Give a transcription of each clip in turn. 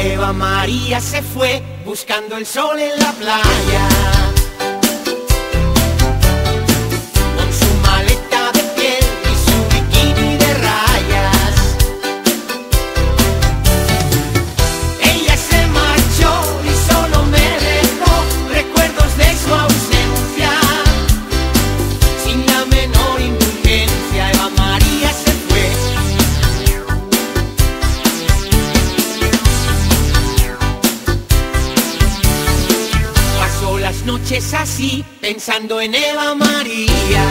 Eva María se fue buscando el sol en la playa. Con su maleta de piel y su bikini de rayas. Ella se marchó y solo me dejó recuerdos de su ausencia. Sin la menor indulgencia, Eva María se fue. Pasó las noches así, pensando en Eva María.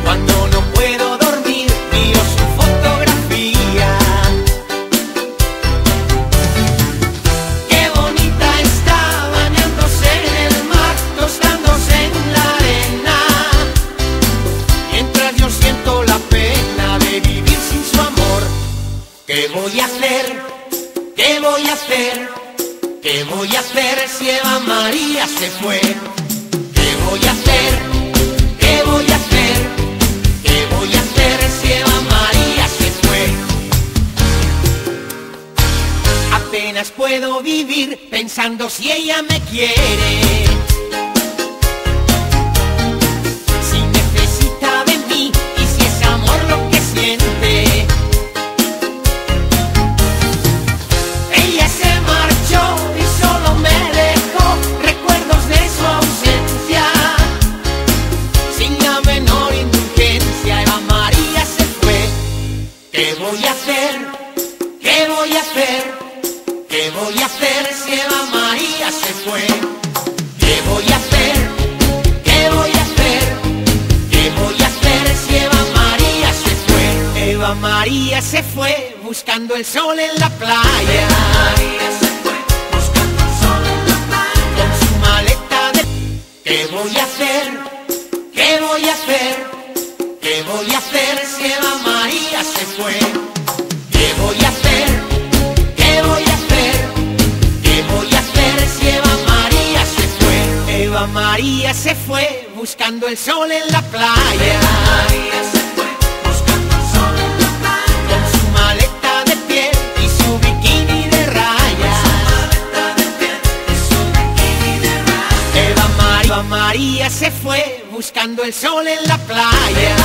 Cuando no puedo dormir, miro su fotografía. Qué bonita está bañándose en el mar, tostándose en la arena. Mientras yo siento la pena de vivir sin su amor. ¿Qué voy a hacer? ¿Qué voy a hacer? ¿Qué voy a hacer si Eva María se fue? ¿Qué voy a hacer? ¿Qué voy a hacer? ¿Qué voy a hacer si Eva María se fue? Apenas puedo vivir pensando si ella me quiere. Si necesita de mí y si es amor lo que siente. Ella se marchó y solo me dejó recuerdos de su ausencia. Sin la menor indulgencia, Eva María se fue. ¿Qué voy a hacer? ¿Qué voy a hacer? ¿Qué voy a hacer si Eva María se fue? ¿Qué voy a hacer? ¿Qué voy a hacer? ¿Qué voy a hacer si Eva María se fue? Eva María se fue buscando el sol en la playa. Con su maleta de... ¿Qué voy a hacer? ¿Qué voy a hacer? ¿Qué voy a hacer si Eva María se fue? ¿Qué voy a hacer? ¿Qué voy a hacer? ¿Qué voy a hacer si Eva María se fue? Eva María se fue buscando el sol en la playa. Con su maleta de piel y su bikini de rayas. Eva María se fue buscando el sol en la playa.